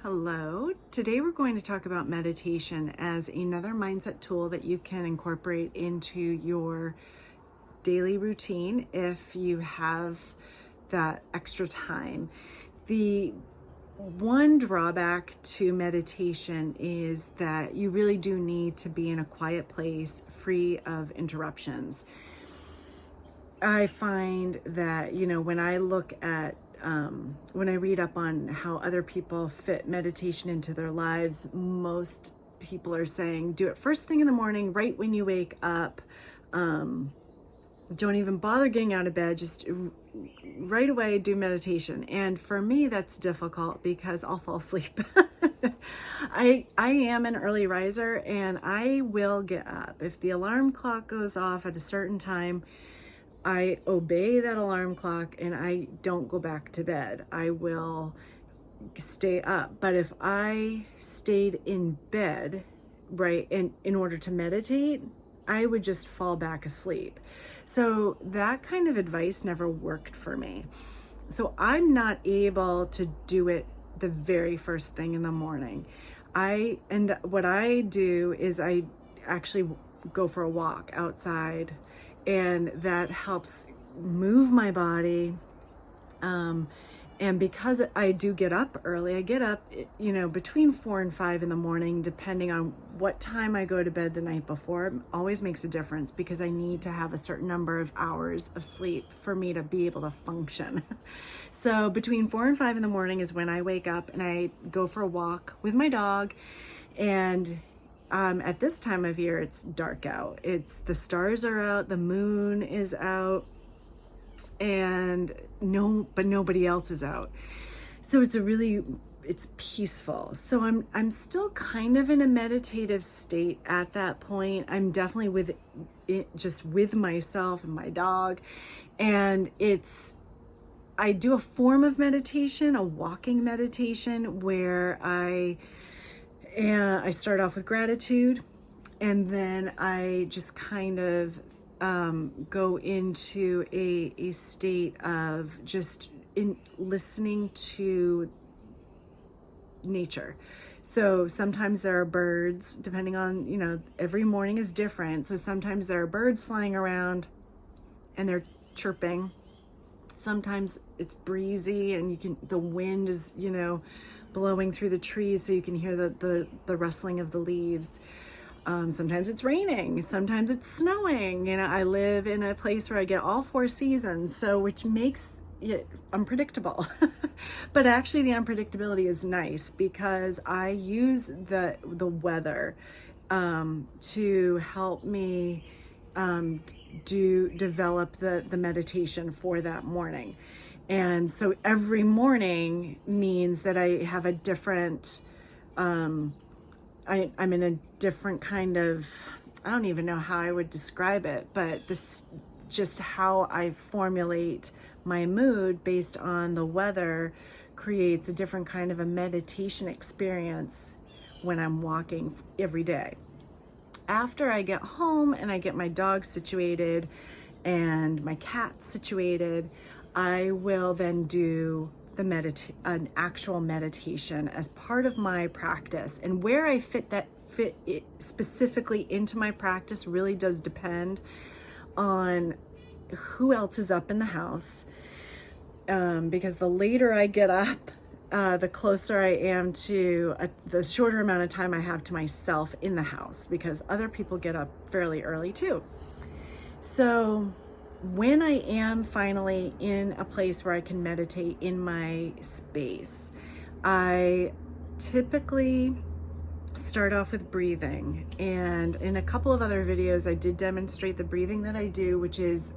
Hello. Today we're going to talk about meditation as another mindset tool that you can incorporate into your daily routine if you have that extra time. The one drawback to meditation is that you really do need to be in a quiet place, free of interruptions. I find that, when I look at when I read up on how other people fit meditation into their lives, most people are saying do it first thing in the morning, right when you wake up. Don't even bother getting out of bed, just right away do meditation. And for me, that's difficult because I'll fall asleep. I am an early riser and I will get up. If the alarm clock goes off at a certain time, I obey that alarm clock and I don't go back to bed. I will stay up. But if I stayed in bed, right, in order to meditate, I would just fall back asleep. So that kind of advice never worked for me. So I'm not able to do it the very first thing in the morning. And what I do is I actually go for a walk outside, and that helps move my body. And because I do get up early, I get up, between 4 and 5 in the morning, depending on what time I go to bed the night before. It always makes a difference because I need to have a certain number of hours of sleep for me to be able to function. So between 4 and 5 in the morning is when I wake up and I go for a walk with my dog. And at this time of year, it's dark out. The stars are out, the moon is out, and nobody else is out. So it's peaceful. So I'm still kind of in a meditative state at that point. I'm definitely just with myself and my dog. And I do a form of meditation, a walking meditation, where I start off with gratitude, and then I just kind of go into a state of just listening to nature. So sometimes there are birds, depending on, every morning is different. So sometimes there are birds flying around and they're chirping. Sometimes it's breezy and the wind is, blowing through the trees, so you can hear the rustling of the leaves. Sometimes it's raining, sometimes it's snowing. I live in a place where I get all 4 seasons, which makes it unpredictable. But actually the unpredictability is nice because I use the weather to help me develop the meditation for that morning. And so every morning means that I have a different, I'm in a different kind of, I don't even know how I would describe it, but this just how I formulate my mood based on the weather creates a different kind of a meditation experience when I'm walking every day. After I get home and I get my dog situated and my cat situated, I will then do an actual meditation as part of my practice. And where I fit it specifically into my practice really does depend on who else is up in the house. Because the later I get up, the closer I am to the shorter amount of time I have to myself in the house, because other people get up fairly early too. So when I am finally in a place where I can meditate in my space, I typically start off with breathing. And in a couple of other videos, I did demonstrate the breathing that I do, which is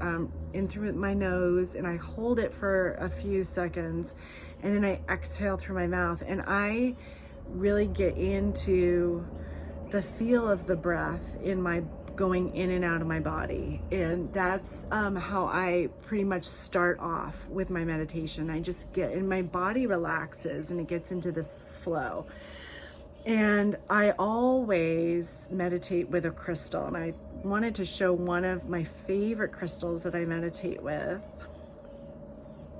in through my nose, and I hold it for a few seconds, and then I exhale through my mouth. And I really get into the feel of the breath going in and out of my body. And that's how I pretty much start off with my meditation. And my body relaxes and it gets into this flow. And I always meditate with a crystal. And I wanted to show one of my favorite crystals that I meditate with.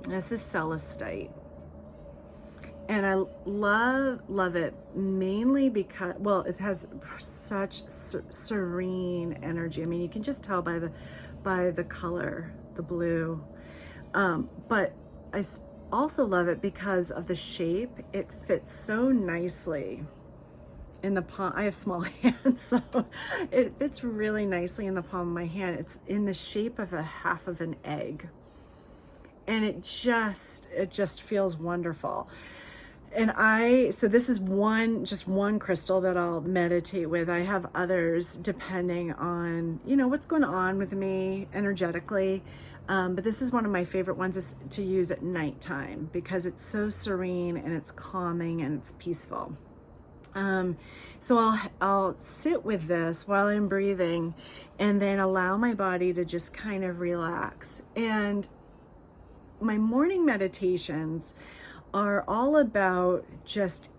This is celestite. And I love it mainly because, well, it has such serene energy. I mean, you can just tell by the color, the blue. But I also love it because of the shape. It fits so nicely in the palm. I have small hands, so it fits really nicely in the palm of my hand. It's in the shape of a half of an egg. And it just feels wonderful. And so this is just one crystal that I'll meditate with. I have others depending on, what's going on with me energetically. But this is one of my favorite ones is to use at nighttime because it's so serene and it's calming and it's peaceful. So I'll sit with this while I'm breathing and then allow my body to just kind of relax. And my morning meditations are all about just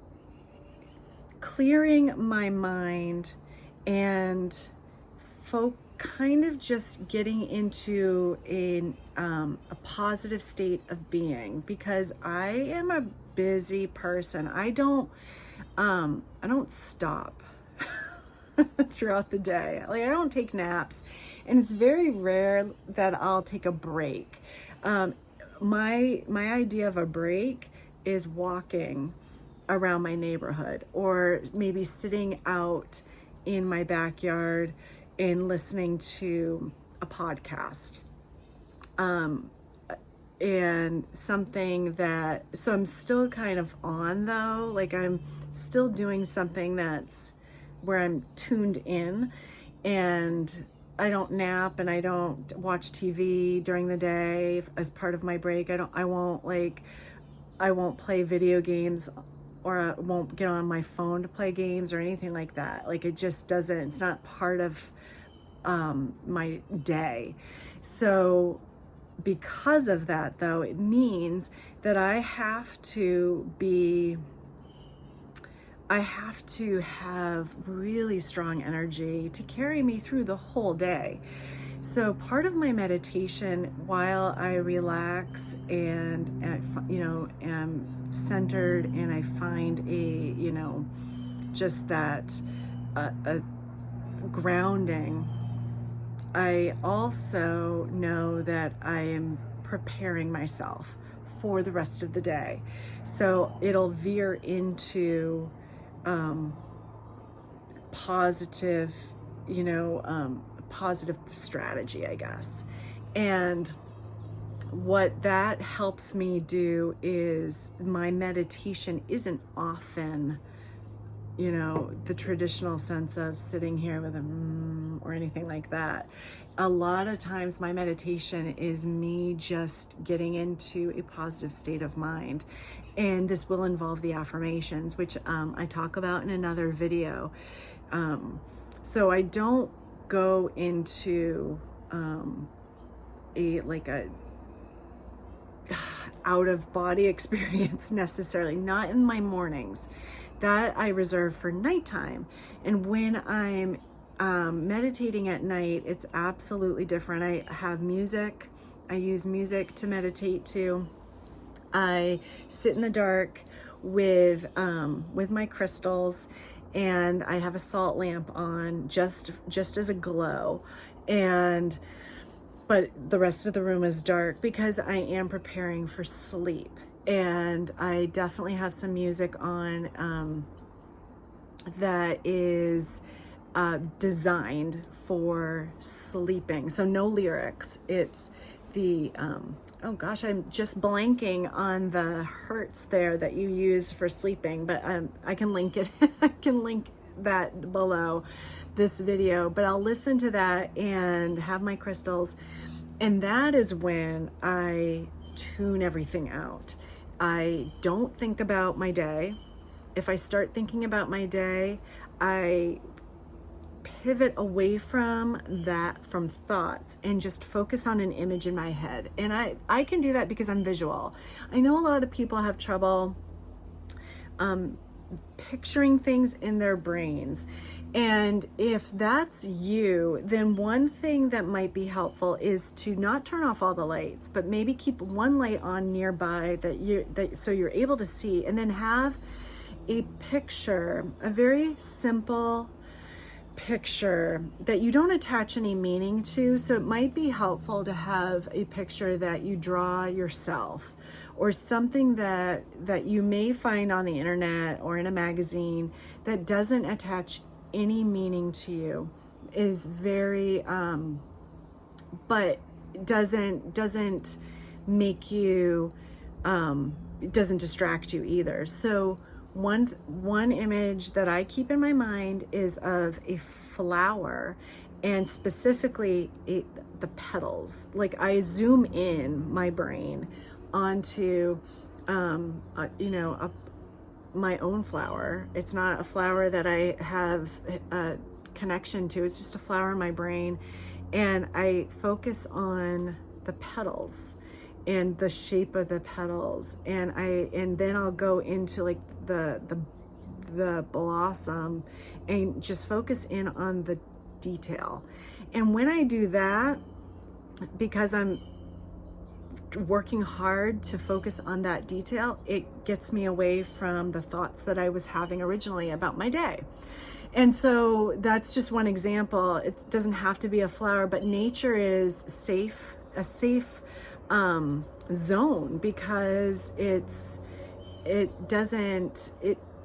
clearing my mind and kind of just getting into a positive state of being, because I am a busy person. I don't stop throughout the day. Like, I don't take naps, and it's very rare that I'll take a break. My idea of a break is walking around my neighborhood, or maybe sitting out in my backyard and listening to a podcast. And something so I'm still kind of on though, like I'm still doing something that's where I'm tuned in, and I don't nap and I don't watch TV during the day as part of my break. I won't play video games, or I won't get on my phone to play games or anything like that. Like, it's not part of my day. So because of that though, it means that I have to have really strong energy to carry me through the whole day. So part of my meditation, while I relax and am centered and I find just that a grounding, I also know that I am preparing myself for the rest of the day. So it'll veer into positive strategy, I guess. And what that helps me do is, my meditation isn't often, the traditional sense of sitting here with or anything like that. A lot of times my meditation is me just getting into a positive state of mind. And this will involve the affirmations, which I talk about in another video. So I don't go into a out of body experience necessarily, not in my mornings. That I reserve for nighttime. And when I'm meditating at night, it's absolutely different. I have music. I use music to meditate to. I sit in the dark with my crystals, and I have a salt lamp on just as a glow. But the rest of the room is dark because I am preparing for sleep. And I definitely have some music on that is designed for sleeping. So no lyrics. It's the, oh gosh, I'm just blanking on the hertz there that you use for sleeping, but I can link it. I can link that below this video, but I'll listen to that and have my crystals. And that is when I tune everything out. I don't think about my day. If I start thinking about my day, I pivot away from thoughts and just focus on an image in my head. And I can do that because I'm visual. I know a lot of people have trouble picturing things in their brains. And if that's you, then one thing that might be helpful is to not turn off all the lights, but maybe keep one light on nearby so you're able to see, and then have a picture, a very simple picture that you don't attach any meaning to. So it might be helpful to have a picture that you draw yourself, or something that you may find on the internet or in a magazine that doesn't attach any meaning to you, is very but doesn't make you doesn't distract you either. So one image that I keep in my mind is of a flower, and specifically the petals. Like, I zoom in my brain onto my own flower. It's not a flower that I have a connection to, it's just a flower in my brain, and I focus on the petals and the shape of the petals, and then I'll go into like the blossom and just focus in on the detail. And when I do that, because I'm working hard to focus on that detail, it gets me away from the thoughts that I was having originally about my day. And so that's just one example. It doesn't have to be a flower, but nature is a safe zone, because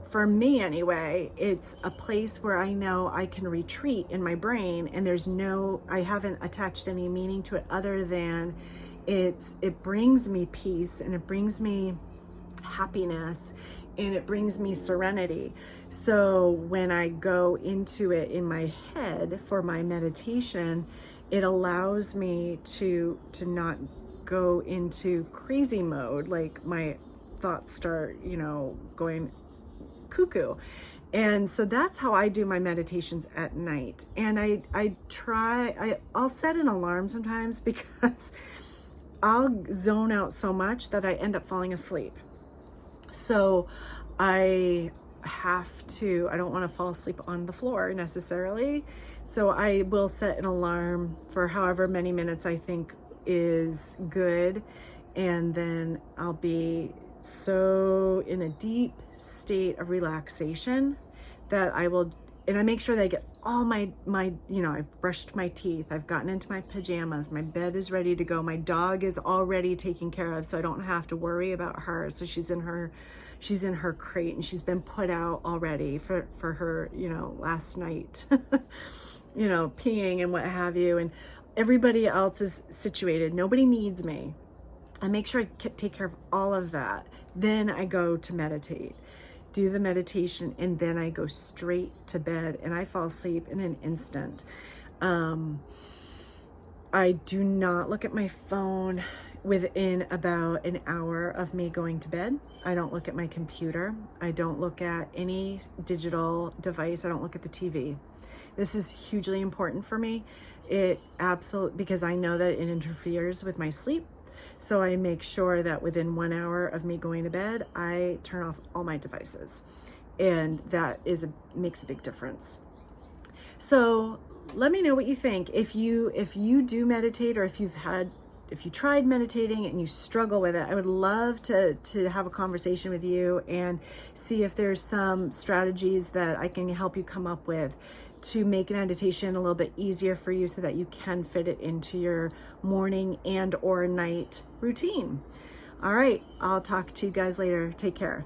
for me anyway, it's a place where I know I can retreat in my brain, and I haven't attached any meaning to it other than it brings me peace, and it brings me happiness, and it brings me serenity. So when I go into it in my head for my meditation, it allows me to not go into crazy mode, like my thoughts start, going cuckoo. And so that's how I do my meditations at night. And I'll set an alarm sometimes, because I'll zone out so much that I end up falling asleep. So I don't want to fall asleep on the floor necessarily. So I will set an alarm for however many minutes I think is good. And then I'll be so in a deep state of relaxation that and I make sure that I get all my I've brushed my teeth, I've gotten into my pajamas, my bed is ready to go, my dog is already taken care of, so I don't have to worry about her. So she's in her crate, and she's been put out already for her, last night, peeing and what have you. And everybody else is situated. Nobody needs me. I make sure I take care of all of that. Then I go to meditate, do the meditation, and then I go straight to bed, and I fall asleep in an instant. I do not look at my phone within about an hour of me going to bed. I don't look at my computer. I don't look at any digital device. I don't look at the TV. This is hugely important for me. Because I know that it interferes with my sleep. So I make sure that within 1 hour of me going to bed, I turn off all my devices. And that makes a big difference. So let me know what you think. If you do meditate, or if you tried meditating and you struggle with it, I would love to have a conversation with you and see if there's some strategies that I can help you come up with to make meditation a little bit easier for you, so that you can fit it into your morning and or night routine. All right, I'll talk to you guys later. Take care.